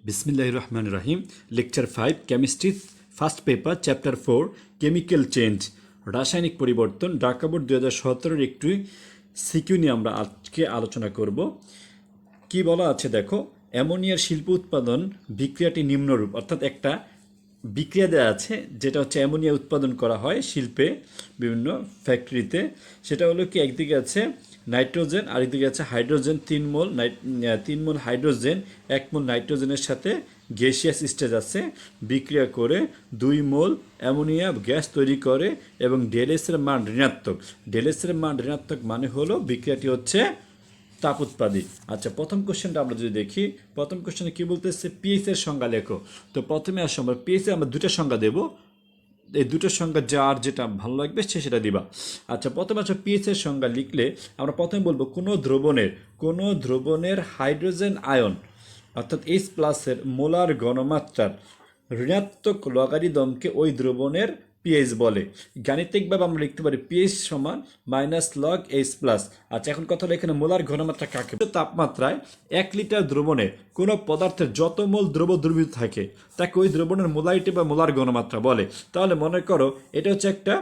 बिस्मिल्लाहिर रहमानिर रहीम Lecture-5 chemistry first paper Chapter-04 chemical change रासायनिक परिवर्तन Dhaka board 2017 একটু সিকিউ নিয়ে আমরা আজকে আলোচনা করব। কি বলা আছে দেখো, অ্যামোনিয়ার শিল্প উৎপাদন বিক্রিয়াটি নিম্নরূপ, অর্থাৎ একটা বিক্রিয়া দেওয়া আছে যেটা হচ্ছে অ্যামোনিয়া উৎপাদন করা হয় শিল্পে বিভিন্ন ফ্যাক্টরিতে। সেটা হলো কি, একদিকে আছে নাইট্রোজেন আর একদিকে আছে হাইড্রোজেন, 3 মোল হাইড্রোজেন 1 মোল নাইট্রোজেনের সাথে গ্যাসিয়াস স্টেজ আছে, বিক্রিয়া করে 2 মোল অ্যামোনিয়া গ্যাস তৈরি করে এবং ডেলএসের মান ঋণাত্মক। ডেলএসের মান ঋণাত্মক মানে হলো বিক্রিয়াটি হচ্ছে তাপ উৎপাদী। আচ্ছা, প্রথম কোশ্চেনটা আমরা যদি দেখি, প্রথম কোশ্চেনে কি বলতেছে, পিএইচ এর সংজ্ঞা লেখো। তো প্রথমে আসলে আমরা পিএইচ এর আমরা দুটো সংজ্ঞা দেব, এই দুটো সংজ্ঞা যার যেটা ভালো লাগবে সে সেটা দিবা। আচ্ছা, প্রথমে আসলে পিএইচ এর সংজ্ঞা লিখলে আমরা প্রথমে বলবো কোনো দ্রবণের হাইড্রোজেন আয়ন অর্থাৎ H+ এর মোলার ঘনমাত্রার ঋণাত্মক লগারিদমকে ওই দ্রবণের পিএইচ বলে। গাণিতিকভাবে আমরা লিখতে পারি পিএইচ সমান -log H+। আচ্ছা, এখন কথা হলো এখানে মোলার ঘনমাত্রা কাকে বলে? তাপমাত্রায় 1 লিটার দ্রবণে কোনো পদার্থের যত মোল দ্রবীভূত থাকে তাকে ওই দ্রবণের মোলারিটি বা মোলার ঘনমাত্রা বলে। তাহলে মনে করো এটা হচ্ছে একটা,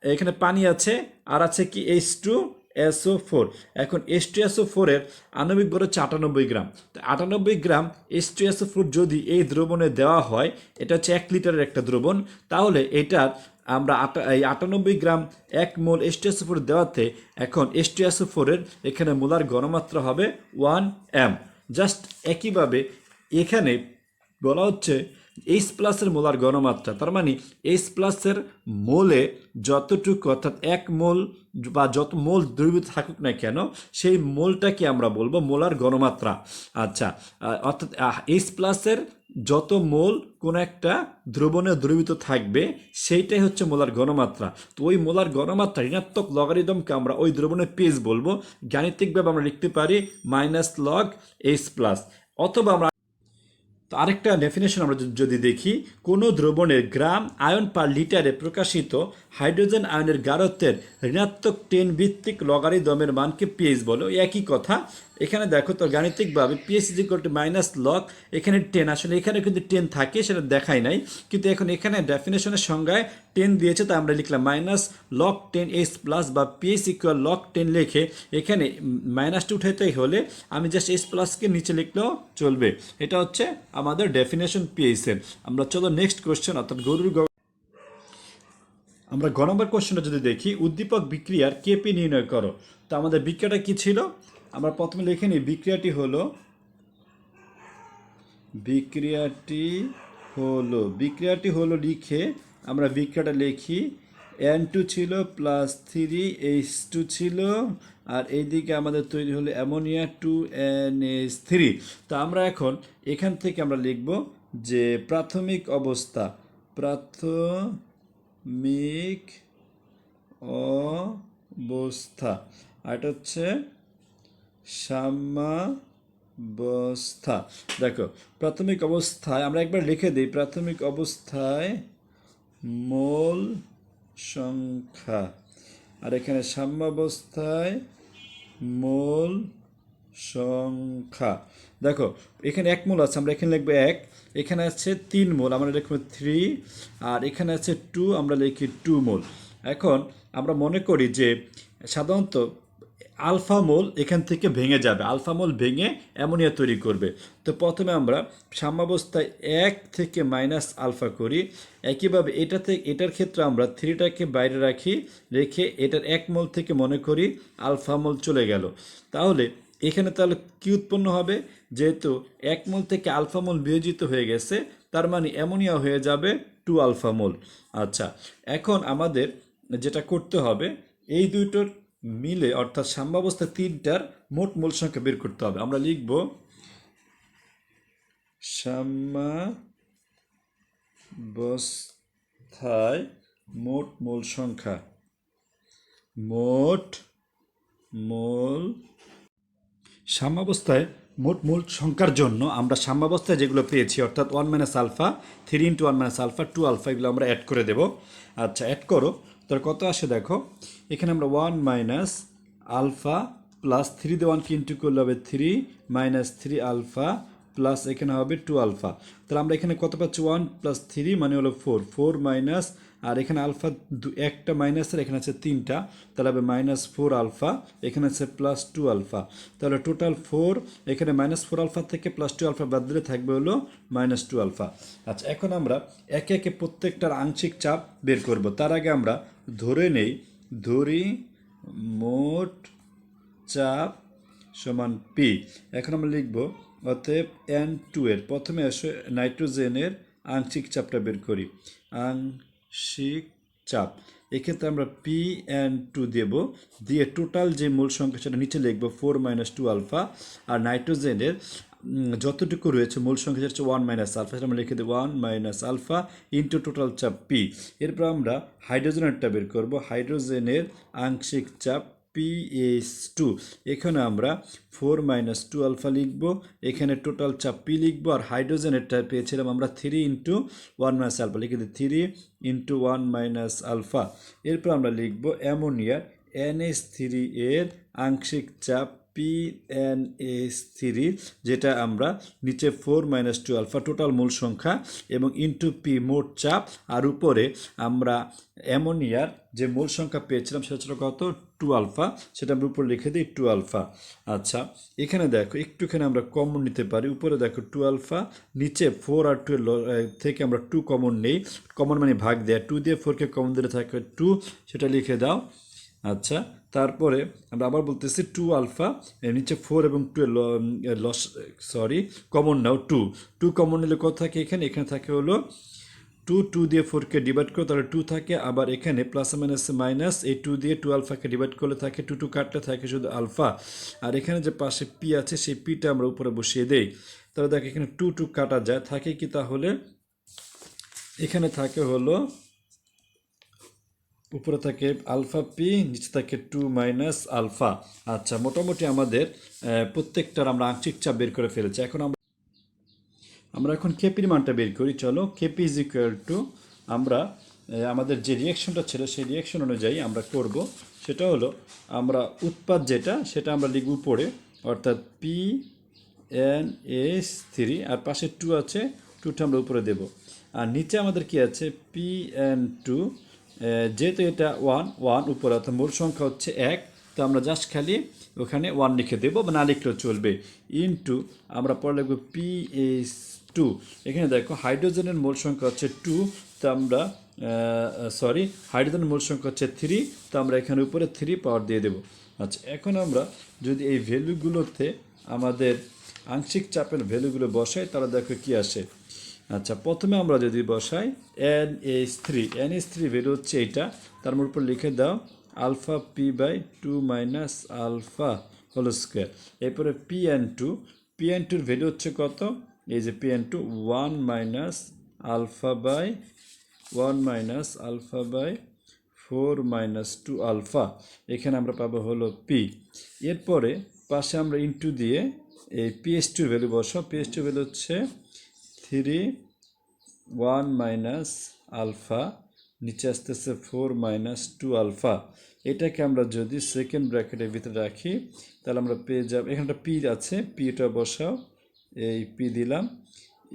এখানে পানি আছে আর আছে কি H2SO4। এখন H2SO4 এর আণবিক ভর হচ্ছে 98 গ্রাম। তো 98 গ্রাম H2SO4 যদি এই দ্রবণে দেওয়া হয়, এটা হচ্ছে 1 লিটারের একটা দ্রবণ, তাহলে এটার আমরা 98 গ্রাম 1 মোল H2SO4 দেওয়াতে এখন H2SO4 এর এখানে মোলার ঘনমাত্রা হবে 1 m। জাস্ট একইভাবে এখানে বলা হচ্ছে H+ এর মোলার ঘনমাত্রা, তার মানে H+ এর মোলে যতটুকু অর্থাৎ 1 মোল বা যত মোল দ্রবীভূত থাকুক না কেন সেই মোলটাকে আমরা বলবো মোলার ঘনমাত্রা। আচ্ছা, অর্থাৎ H+ এর যত মোল কোনো একটা দ্রবণে দ্রবীভূত থাকবে সেইটাই হচ্ছে মোলার ঘনমাত্রা। তো ওই মোলার ঘনমাত্রা ঋণাত্মক লগারিদমকে আমরা ওই দ্রবণের পিএইচ বলবো। গাণিতিকভাবে আমরা লিখতে পারি -log H+। অথবা আমরা তো আরেকটা ডেফিনেশন আমরা যদি দেখি, কোনো দ্রবণের গ্রাম আয়ন পার লিটারে প্রকাশিত হাইড্রোজেন আয়নের গাঢ়ত্বের ঋণাত্মক 10 ভিত্তিক লগারিদমের মানকে পিএইচ বলে। একই কথা এখানে দেখো, তো গাণিতিকভাবে পিএইচ -log এখানে 10, আসলে এখানে কিন্তু 10 থাকে সেটা দেখাই নাই, কিন্তু এখন এখানে ডেফিনেশনের সংজ্ঞায় 10 দিয়েছে, তাই আমরা লিখলাম -log 10 H+ বা পিএইচ log 10 লিখে এখানে মাইনাসটা উঠাইতে হলে আমি জাস্ট H+কে নিচে লিখলেও চলবে। এটা হচ্ছে আমাদের ডেফিনেশন পিএইচ এর। আমরা চলো নেক্সট কোশ্চেন, অর্থাৎ আমরা গ নম্বর কোশ্চেনটা যদি দেখি, উদ্দীপক বিক্রিয়ার কেপি নির্ণয় করো। তো আমাদের বিক্রিয়াটা কি ছিল, আমরা প্রথমে লিখে নিই। বিক্রিয়াটি হলো লিখে আমরা বিক্রিয়াটা লিখি, N2 ছিল +3H2 ছিল, আর এইদিকে আমাদের তৈরি হলো অ্যামোনিয়া 2NH3। তো আমরা এখন এখান থেকে আমরা লিখব যে প্রাথমিক অবস্থা, আর এটা হচ্ছে সাম্যাবস্থা। দেখো, প্রাথমিক অবস্থায় আমরা একবার লিখে দিই, প্রাথমিক অবস্থায় মোল সংখ্যা, আর এখানে সাম্যাবস্থায় মোল সংখ্যা। দেখো এখানে 1 মোল আছে, আমরা এখানে লিখবো 1, এখানে আছে 3 মোল আমরা লিখবো 3, আর এখানে আছে 2 আমরা লিখি 2 মোল। এখন আমরা মনে করি যে সাধারণত আলফা মোল এখান থেকে ভেঙে যাবে, আলফা মোল ভেঙে অ্যামোনিয়া তৈরি করবে। তো প্রথমে আমরা সাম্যাবস্থায় 1 থেকে -আলফা করি। একইভাবে এটার ক্ষেত্রে আমরা 3টাকে বাইরে রেখে এটার 1 মোল থেকে মনে করি আলফা মোল চলে গেল। তাহলে এখানে তাহলে কি উৎপন্ন হবে, যেহেতু 1 মোল থেকে আলফা মোল বিয়োজিত হয়ে গেছে, তার মানে অ্যামোনিয়া হয়ে যাবে 2 আলফা মোল। আচ্ছা, এখন আমাদের যেটা করতে হবে, এই দুটোর মিলে অর্থাৎ সাম্যাবস্থা 3টার মোট মোল সংখ্যা বের করতে হবে। আমরা লিখব সাম্যাবস্থায় মোট মোল সংখ্যা, সাম্যাবস্থায় মোট মোল সংখ্যার জন্য আমরা সাম্যাবস্থায় যেগুলো পেয়েছি অর্থাৎ 1 - আলফা, 3 × 1 - আলফা, 2 আলফা, এগুলো আমরা অ্যাড করে দেব। আচ্ছা, অ্যাড করো, তার কত আসে দেখো, এখানে আমরা 1 - আলফা +3 দিয়ে 1 কে ইন্টু করলে হবে 3 - 3 আলফা প্লাস এখানে হবে 2 আলফা। তাহলে আমরা এখানে কত পাচ্ছি 1 + 3 মানে হলো 4, 4 মাইনাস, আর এখানে আলফা একটা মাইনাসের, এখানে আছে 3টা, তাহলে হবে -4 আলফা, এখানে আছে +2 আলফা। তাহলে টোটাল 4, এখানে -4 আলফা থেকে +2 আলফা বাদ দিলে থাকবে হলো -2 আলফা। আচ্ছা, এখন আমরা একে একে প্রত্যেকটার আংশিক চাপ বের করব। তার আগে আমরা ধরি মোট চাপ সমান পি। এখন আমরা লিখব অতএব N2 এর, প্রথমে আসে নাইট্রোজেনের আংশিক চাপটা বের করি। আংশিক চাপ, এক্ষেত্রে আমরা PN2 দিয়ে টোটাল যে মূল সংখ্যা সেটা নিচে লিখব 4 - 2 আলফা, আর নাইট্রোজেনের যতটুকু রয়েছে মূল সংখ্যা সেটা হচ্ছে 1 - আলফা, সেটা আমরা লিখে দেবো 1 - আলফা ইন্টু টোটাল চাপ পি। এরপর আমরা হাইড্রোজেনেরটা বের করব। হাইড্রোজেনের আংশিক চাপ PH2, এখানে আমরা 4 - 2 আলফা লিখব, এখানে টোটাল চাপ পি লিখব, আর হাইড্রোজেনেরটা পেয়েছিলাম আমরা 3 × 1 - আলফা, লিখে দিই 3 × 1 - আলফা। এরপর আমরা লিখব অ্যামোনিয়ার NH3 এর আংশিক চাপ PNH3, যেটা আমরা নিচে 4 - 2 আলফা টোটাল মূল সংখ্যা এবং ইন্টু পি মোট চাপ, আর উপরে আমরা অ্যামোনিয়ার যে মূল সংখ্যা পেয়েছিলাম সেটা ছিল কত 2 আলফা, সেটা আমরা উপরে লিখে দিই 2 আলফা। আচ্ছা, এখানে দেখো একটুখানি আমরা কমন নিতে পারি। উপরে দেখো 2 আলফা, নিচে 4 আর 2 থেকে আমরা 2 কমন নেই, কমন মানে ভাগ দেয়া, 2 দিয়ে 4কে কমন দিলে থাকে 2, সেটা লিখে দাও। আচ্ছা, তারপরে আমরা আবার বলতেছি 2 আলফা, নিচে 4 এবং 2 কমন নাও, 2 কমন নিলে কত থাকে এখানে থাকে হলো 2 দিয়ে 4কে ডিভাইড করে তাহলে 2 থাকে, আবার এখানে প্লাস মাইনাস, এই 2 দিয়ে 2 আলফাকে ডিভাইড করলে থাকে 2 কাটলে থাকে শুধু আলফা, আর এখানে যে পাশে পি আছে সেই পিটা আমরা উপরে বসিয়ে দেই। তাহলে দেখ এখানে 2 কাটা যায়, থাকে কি তাহলে এখানে থাকে হলো উপরে থাকে আলফা পি, নিচে থাকে 2 - আলফা। আচ্ছা, মোটামুটি আমাদের প্রত্যেকটার আমরা আংশিক চাপ বের করে ফেলেছি। এখন আমরা এখন কেপির মানটা বের করি। চলো, কেপি ইজ ইকুয়াল টু, আমরা আমাদের যে রিয়াকশনটা ছিল সেই রিয়াকশন অনুযায়ী আমরা করব। সেটা হলো আমরা উৎপাদ যেটা সেটা আমরা লিখব উপরে, অর্থাৎ PNH3, আর পাশে 2 আছে, 2টা আমরা উপরে দেব, আর নিচে আমাদের কি আছে PN2, যেহেতু এটা 1 উপরে, অর্থাৎ মূল সংখ্যা হচ্ছে 1, তো আমরা জাস্ট খালি ওখানে 1 লিখে দেবো, বা না লিখলেও চলবে, ইনটু আমরা পরে লিখব PH2। এখানে দেখো হাইড্রোজেনের মূল সংখ্যা হচ্ছে 2, তো আমরা হাইড্রোজেনের মূল সংখ্যা হচ্ছে 3, তো আমরা এখানে উপরে 3 পাওয়ার দিয়ে দেবো। আচ্ছা, এখন আমরা যদি এই ভ্যালুগুলোতে আমাদের আংশিক চাপের ভ্যালুগুলো বসাই তাহলে দেখো কি আসে। আচ্ছা, প্রথমে আমরা যদি বসাই NH3 ভ্যালু হচ্ছে এইটা, তার উপর লিখে দাও alpha p by 2 - alpha whole square. এরপরে PN2 ভ্যালু হচ্ছে কত, এই যে PN2 1 - আলফা বাই 4 - 2 আলফা, এখানে আমরা পাবো হলো পি। এরপরে পাশে আমরা ইনটু দিয়ে এই PH2 ভ্যালু বসাও। PH2 ভ্যালু হচ্ছে 3 1 - আলফা, নিচে আসতেছে 4 - 2 আলফা। এটাকে আমরা যদি সেকেন্ড ব্র্যাকেটের ভিতরে রাখি তাহলে আমরা পেয়ে যাব, এখানটা পি আছে, পিটা বসাও, এই পি দিলাম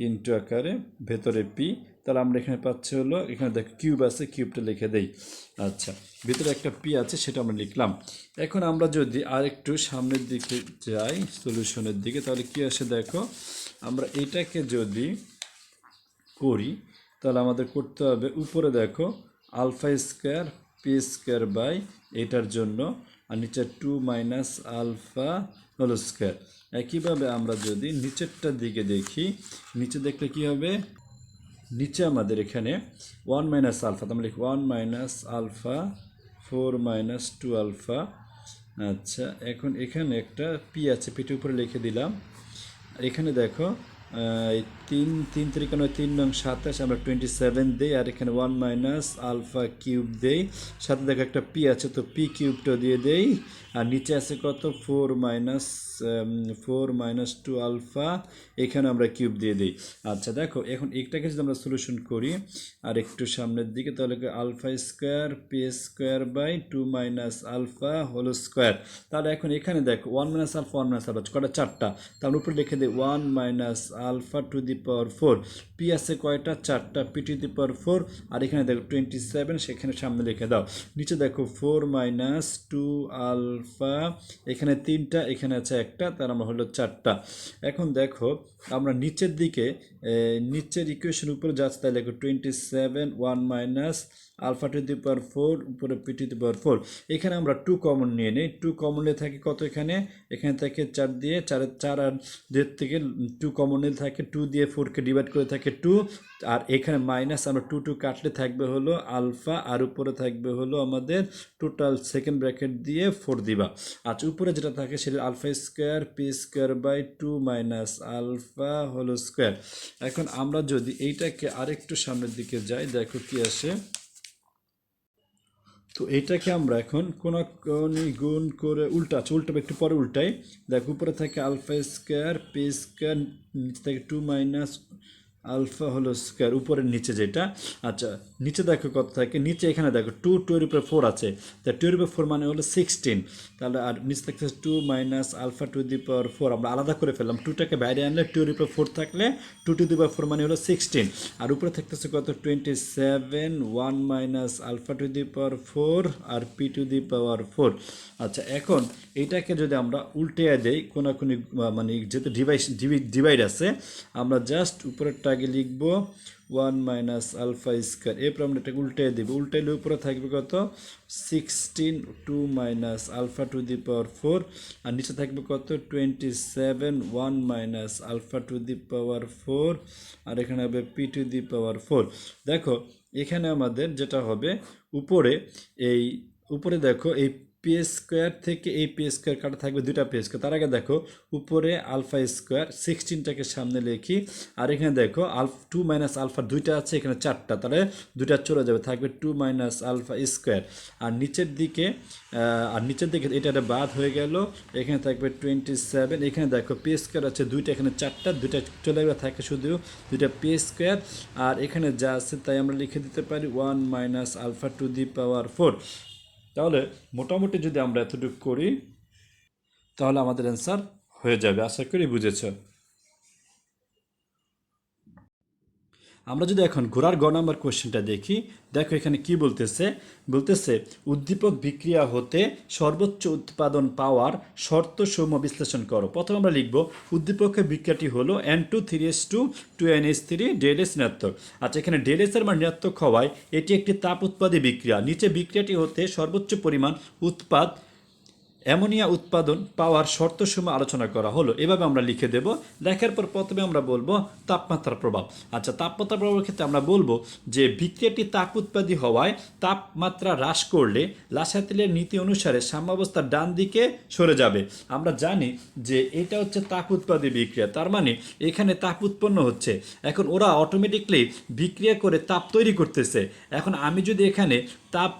ইনটু আকারে ভেতরে পি, তাহলে আমরা এখানে পাচ্ছি হলো, এখানে দেখো কিউব আছে, কিউবটা লিখে দেই। আচ্ছা, ভিতরে একটা পি আছে সেটা আমরা লিখলাম। এখন আমরা যদি আরেকটু সামনের দিকে যাই সলিউশনের দিকে, তাহলে কি আসে দেখো, আমরা এটাকে যদি করি তাহলে আমাদের করতে হবে উপরে দেখো alpha square p square by এটার জন্য, আর নিচে 2 - আলফা হোল স্কোয়ার। একইভাবে আমরা যদি নিচেরটার দিকে দেখি, নিচে দেখলে কি হবে, নিচে আমাদের এখানে 1 - আলফা, আমরা লিখি 1 - আলফা 4 - 2 আলফা। আচ্ছা, এখন এখানে একটা পি আছে, পিটির উপরে লিখে দিলাম। এখানে দেখো 3 3 × 3 = 27, আমরা 27 দেই, আর এখানে 1 - আলফা কিউব দেই, সাথে দেখো একটা পি আছে তো পি কিউবটা দিয়ে দেই, আর নিচে আছে কত 4 - 2 আলফা, এখানে আমরা কিউব দিয়ে দিই। আচ্ছা দেখো এখন একটাকে যদি আমরা সলিউশন করি আর একটু সামনের দিকে, তাহলে alpha square p square by 2 - alpha whole square. তাহলে এখন এখানে দেখো 1 - আলফা 1 - আলফা কটা 4টা, তার উপরে লিখে দিই 1 - alpha to the power 4। P আছে কয়টা 4টা, পি টু দি পাওয়ার 4। আর এখানে দেখো 27, সেখানে সামনে লিখে দাও। নিচে দেখো 4 - 2 আলফা, এখানে 3টা, এখানে আছে একটা, তার আমরা হলো 4টা। এখন দেখো আমরা নিচের দিকে নিচের ইকুয়েশন উপরে যাচ্ছে, তাই দেখো 27 1 - আলফা টু দি পাওয়ার 4 উপরে পি টু দি পাওয়ার 4। এখানে আমরা 2 কমন নিয়ে নিই। 2 কমন নিয়ে থাকে কত, এখানে থেকে 4 দিয়ে 4 আর 2 থেকে 2 কমন নিয়ে থাকে 2 দিয়ে 4কে ডিভাইড করে থাকে 2। আর এখানে মাইনাস আমরা 2 কাটলে থাকবে হলো আলফা, আর উপরে থাকবে হলো আমাদের টোটাল সেকেন্ড ব্র্যাকেট দিয়ে 4 দিবা। আচ্ছা উপরে যেটা থাকে সেটা alpha square p square by 2 - alpha whole square. এখন আমরা যদি এইটাকে আরেকটু সামনের দিকে যাই, দেখো কি আসে। তো এইটাকে আমরা এখন কোনাকুনি গুণ করে উল্টা একটু পরে উল্টাই। দেখো উপরে থাকে আলফা স্কোয়ার পি স্কোয়ার, নিচে থাকে 2 - আলফা হলো স্কোয়ার উপরের নিচে যেটা। আচ্ছা নিচে দেখো কত থাকে, নিচে এখানে দেখো 2 এর উপরে 4 আছে, তা 2 এর উপরে 4 মানে হলো 16। তাহলে আর নিচে থাকতেছে 2 - আলফা টু দি পাওয়ার 4, আমরা আলাদা করে ফেললাম। 2টাকে বাইরে আনলে 2 এর উপরে 4 থাকলে 2 টু দি পাওয়ার 4 মানে হলো 16। আর উপরে থাকতেছে কত 27 1 - আলফা টু দি পাওয়ার 4 আর পি টু দি পাওয়ার 4। আচ্ছা এখন এইটাকে যদি আমরা উল্টে দেই কোনাকুনি, মানে যেহেতু ডিভাইড আছে, আমরা জাস্ট উপরেরটা আগে লিখবো 1 - আলফা স্কোয়ার, এরপর আমরা এটাকে উল্টে দিব। উল্টাইলে উপরে থাকবে কত 16 2 - আলফা টু দি পাওয়ার 4, আর নিচে থাকবে কত 27 1 - আলফা টু দি পাওয়ার 4, আর এখানে হবে পি টু দি পাওয়ার 4। দেখো এখানে আমাদের যেটা হবে উপরে দেখো এই পি স্কোয়ার থেকে এই পি স্কোয়ার কাটা থাকবে 2টা পি স্কোয়ার। তার আগে দেখো উপরে আলফা স্কোয়ার 16টাকে সামনে লিখি, আর এখানে দেখো 2 - আলফা 2টা আছে, এখানে 4টা, তাহলে 2টা চলে যাবে, থাকবে 2 - আলফা স্কোয়ার। আর নিচের দিকে এটা বাদ হয়ে গেল, এখানে থাকবে 27। এখানে দেখো পি স্কোয়ার আছে 2টা, এখানে 4টা, 2টা চলে গেলে থাকে শুধু 2টা পি স্কোয়ার। আর এখানে যা আছে তাই আমরা লিখে দিতে পারি 1 - আলফা টু দি পাওয়ার 4। তাহলে মোটামুটি যদি আমরা এতটুকু করি তাহলে আমাদের অ্যান্সার হয়ে যাবে। আশা করি বুঝেছ। আমরা যদি এখন ঘোড়ার গ নাম্বার কোশ্চেনটা দেখি, দেখো এখানে কি বলতেছে উদ্দীপক বিক্রিয়া হতে সর্বোচ্চ উৎপাদন পাওয়ার শর্তসমূহ বিশ্লেষণ করো। প্রথমে আমরা লিখব উদ্দীপকের বিক্রিয়াটি হলো N2 3S2 2NH3 ΔS ঋণাত্মক। আচ্ছা এখানে ΔS এর মান ঋণাত্মক হওয়ায় এটি একটি তাপ উৎপাদী বিক্রিয়া। নিচে বিক্রিয়াটি হতে সর্বোচ্চ পরিমাণ অ্যামোনিয়া উৎপাদন পাওয়ার শর্তসমূহ আলোচনা করা হলো। এভাবে আমরা লিখে দেব। লেখার পর প্রথমে আমরা বলবো তাপমাত্রার প্রভাব। আচ্ছা তাপমাত্রার প্রভাবের ক্ষেত্রে আমরা বলবো যে বিক্রিয়াটি তাপ উৎপাদী হওয়ায় তাপমাত্রা হ্রাস করলে লাসাতিলের নীতি অনুসারে সাম্যাবস্থার ডান দিকে সরে যাবে। আমরা জানি যে এটা হচ্ছে তাপ উৎপাদী বিক্রিয়া, তার মানে এখানে তাপ উৎপন্ন হচ্ছে। এখন ওরা অটোমেটিকলি বিক্রিয়া করে তাপ তৈরি করতেছে। এখন আমি যদি এখানে তাপ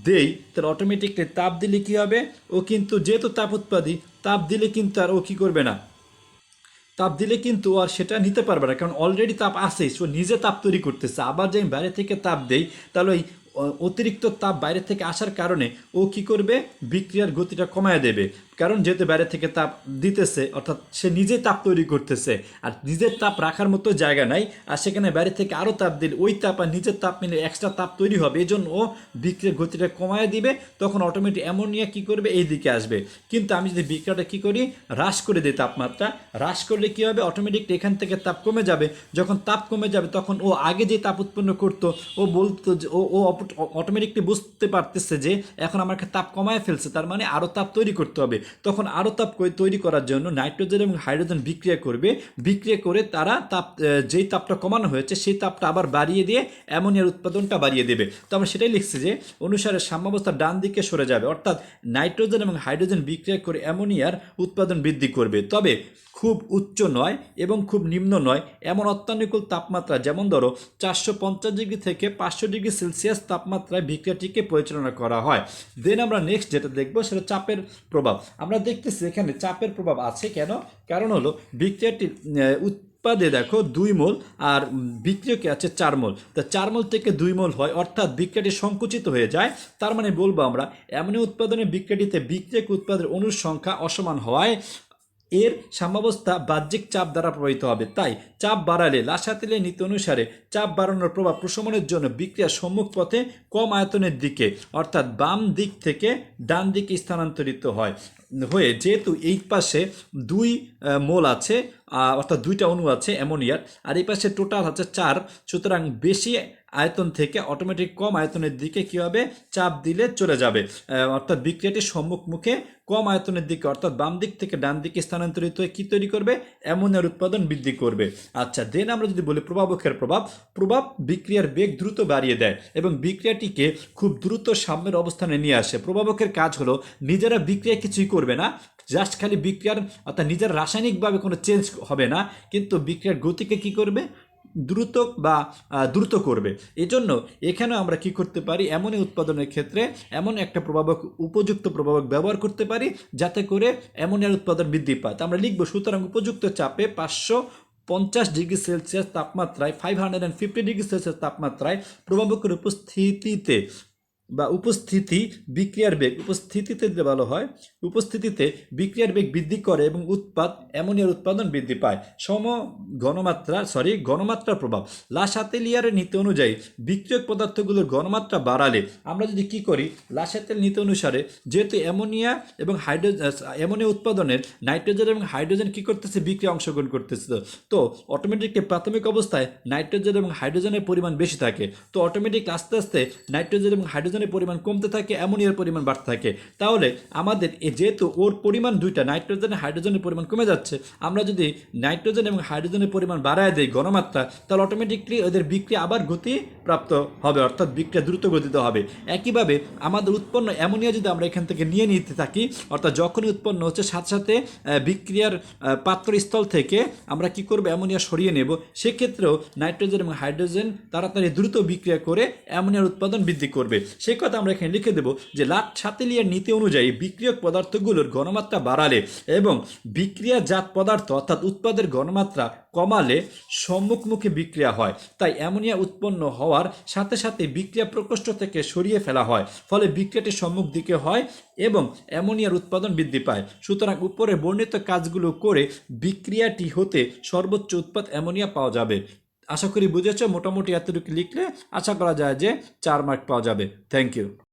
দেই তাহলে অটোমেটিকলি তাপ দিলে কি হবে, ও কিন্তু যেহেতু তাপ উৎপাদী, তাপ দিলে কিন্তু আর ও কি করবে না, তাপ দিলে কিন্তু আর সেটা নিতে পারবে না, কারণ অলরেডি তাপ আসেই, সো নিজে তাপ তৈরি করতেছে। আবার যে আমি বাইরে থেকে তাপ দেই তাহলে ওই অতিরিক্ত তাপ বাইরে থেকে আসার কারণে ও কি করবে, বিক্রিয়ার গতিটা কমায় দেবে। কারণ যেহেতু বাইরে থেকে তাপ দিতেছে, অর্থাৎ সে নিজেই তাপ তৈরি করতেছে, আর নিজের তাপ রাখার মতো জায়গা নাই, আর সেখানে বাইরে থেকে আরও তাপ দিলে ওই তাপ আর নিজের তাপ মিলে এক্সট্রা তাপ তৈরি হবে। এই জন্য ও বিক্রিয়ার গতিটা কমায় দিবে, তখন অটোমেটিক অ্যামোনিয়া কি করবে, এই দিকে আসবে। কিন্তু আমি যদি বিক্রিয়াটা কি করি, হ্রাস করে দিই, তাপমাত্রা হ্রাস করলে কি হবে, অটোমেটিক এখান থেকে তাপ কমে যাবে। যখন তাপ কমে যাবে তখন ও আগে যে তাপ উৎপন্ন করতো ও বলতো যে ও অটোমেটিকলি বুঝতে পারতেছে যে এখন আমাকে তাপ কমায় ফেলছে, তার মানে আরও তাপ তৈরি করতে হবে। তখন আরও তাপ তৈরি করার জন্য নাইট্রোজেন এবং হাইড্রোজেন বিক্রিয়া করে তারা যেই তাপটা কমানো হয়েছে সেই তাপটা আবার বাড়িয়ে দিয়ে অ্যামোনিয়ার উৎপাদনটা বাড়িয়ে দেবে। তো আমরা সেটাই লিখছি যে অনুসারে সাম্যাবস্থা ডান দিকে সরে যাবে, অর্থাৎ নাইট্রোজেন এবং হাইড্রোজেন বিক্রিয়া করে অ্যামোনিয়ার উৎপাদন বৃদ্ধি করবে। তবে খুব উচ্চ নয় এবং খুব নিম্ন নয় এমন অত্যানুকূল তাপমাত্রা, যেমন ধরো 450 ডিগ্রি থেকে 500 ডিগ্রি সেলসিয়াস তাপমাত্রায় বিক্রিয়াটিকে পরিচালনা করা হয়। দেন আমরা নেক্সট যেটা দেখবো সেটা চাপের প্রভাব। আমরা দেখতেছি এখানে চাপের প্রভাব আছে কেন, কারণ হলো বিক্রিয়াটির উৎপাদে দেখো 2 মোল আর বিক্রিয়কে আছে 4 মোল, তা 4 মোল থেকে 2 মোল হয়, অর্থাৎ বিক্রিয়াটি সংকুচিত হয়ে যায়। তার মানে বলবো আমরা অ্যামোনিয়া উৎপাদনের বিক্রিয়াটিতে বিক্রিয়ক উৎপাদের অণুর সংখ্যা অসমান হওয়ায় এর সাম্যাবস্থা বাহ্যিক চাপ দ্বারা প্রভাবিত হবে। তাই চাপ বাড়ালে লাসাতেলের নীতি অনুসারে চাপ বাড়ানোর প্রভাব প্রশমনের জন্য বিক্রিয়ার সম্মুখ পথে কম আয়তনের দিকে অর্থাৎ বাম দিক থেকে ডান দিকে স্থানান্তরিত হয়ে যেহেতু এই পাশে 2 মোল আছে অর্থাৎ 2টা অণু আছে অ্যামোনিয়ার, আর এই পাশে টোটাল হচ্ছে 4, সুতরাং বেশি আয়তন থেকে অটোমেটিক কম আয়তনের দিকে কী হবে, চাপ দিলে চলে যাবে, অর্থাৎ বিক্রিয়াটির সম্মুখে কম আয়তনের দিকে অর্থাৎ বাম দিক থেকে ডান দিকে স্থানান্তরিত হয়ে কী তৈরি করবে, অ্যামোনিয়ার উৎপাদন বৃদ্ধি করবে। আচ্ছা, দেন আমরা যদি বলি প্রভাবকের প্রভাব বিক্রিয়ার বেগ দ্রুত বাড়িয়ে দেয় এবং বিক্রিয়াটিকে খুব দ্রুত সাম্যের অবস্থানে নিয়ে আসে। প্রভাবকের কাজ হলো নিজেরা বিক্রিয়া কিছুই করবে না, জাস্ট খালি বিক্রিয়ার অর্থাৎ নিজের রাসায়নিকভাবে কোনো চেঞ্জ হবে না, কিন্তু বিক্রিয়ার গতিকে কি করবে, দ্রুত করবে। এজন্য এখানে আমরা কি করতে পারি, অ্যামোনিয়া উৎপাদনের ক্ষেত্রে এমন একটা উপযুক্ত প্রভাবক ব্যবহার করতে পারি যাতে করে অ্যামোনিয়ার উৎপাদন বৃদ্ধি পায়। তা আমরা লিখব, সুতরাং উপযুক্ত চাপে 550 ডিগ্রি সেলসিয়াস তাপমাত্রায় 550 ডিগ্রি সেলসিয়াস তাপমাত্রায় প্রভাবকের উপস্থিতি বিক্রিয়ার বেগ উপস্থিতিতে বিক্রিয়ার বেগ বৃদ্ধি করে এবং অ্যামোনিয়ার উৎপাদন বৃদ্ধি পায়। ঘনমাত্রার প্রভাব লাসাতেলিয়ারের নীতি অনুযায়ী বিক্রিয়ক পদার্থগুলোর ঘনমাত্রা বাড়ালে আমরা যদি কি করি, লাসাতেল নীতি অনুসারে যেহেতু অ্যামোনিয়া উৎপাদনের নাইট্রোজেন এবং হাইড্রোজেন কি করতেছে, বিক্রিয়া অংশগ্রহণ করতেছে, তো অটোমেটিকলি প্রাথমিক অবস্থায় নাইট্রোজেন এবং হাইড্রোজেনের পরিমাণ বেশি থাকে, তো অটোমেটিক আস্তে আস্তে নাইট্রোজেন এবং হাইড্রোজেনের পরিমাণ কমতে থাকে, অ্যামোনিয়ার পরিমাণ বাড়তে থাকে। তাহলে আমাদের যেহেতু ওর পরিমাণ দুইটা নাইট্রোজেন হাইড্রোজেনের পরিমাণ কমে যাচ্ছে, আমরা যদি নাইট্রোজেন এবং হাইড্রোজেনের পরিমাণ বাড়ায় দেই ঘনমাত্রা, তাহলে অটোমেটিকলি ওদের বিক্রিয়া আবার গতি প্রাপ্ত হবে, অর্থাৎ বিক্রিয়া দ্রুত গতিতে হবে। একইভাবে আমাদের উৎপন্ন অ্যামোনিয়া যদি আমরা এখান থেকে নিয়ে নিতে থাকি, অর্থাৎ যখনই উৎপন্ন হচ্ছে সাথে সাথে বিক্রিয়ার পাত্রস্থল থেকে আমরা কি করব, অ্যামোনিয়া সরিয়ে নেব, সেক্ষেত্রেও নাইট্রোজেন এবং হাইড্রোজেন তাড়াতাড়ি দ্রুত বিক্রিয়া করে অ্যামোনিয়ার উৎপাদন বৃদ্ধি করবে। সেই কথা আমরা এখানে লিখে দেব যে লাসাতেলিয়ার নীতি অনুযায়ী বিক্রিয়ক পদার্থগুলোর ঘনমাত্রা বাড়ালে এবং বিক্রিয়াজাত পদার্থ অর্থাৎ উৎপাদের ঘনমাত্রা কমালে সম্মুখমুখী বিক্রিয়া হয়, তাই অ্যামোনিয়া উৎপন্ন হওয়ার সাথে সাথে বিক্রিয়া প্রকোষ্ঠ থেকে সরিয়ে ফেলা হয়, ফলে বিক্রিয়াটি সম্মুখ দিকে হয় এবং অ্যামোনিয়ার উৎপাদন বৃদ্ধি পায়। সুতরাং উপরে বর্ণিত কাজগুলো করে বিক্রিয়াটি হতে সর্বোচ্চ উৎপাদ অ্যামোনিয়া পাওয়া যাবে। আশা করি বুঝেছ, মোটামুটি এতটুকু লিখলে আশা করা যায় যে 4 মার্ক পাওয়া যাবে। Thank you.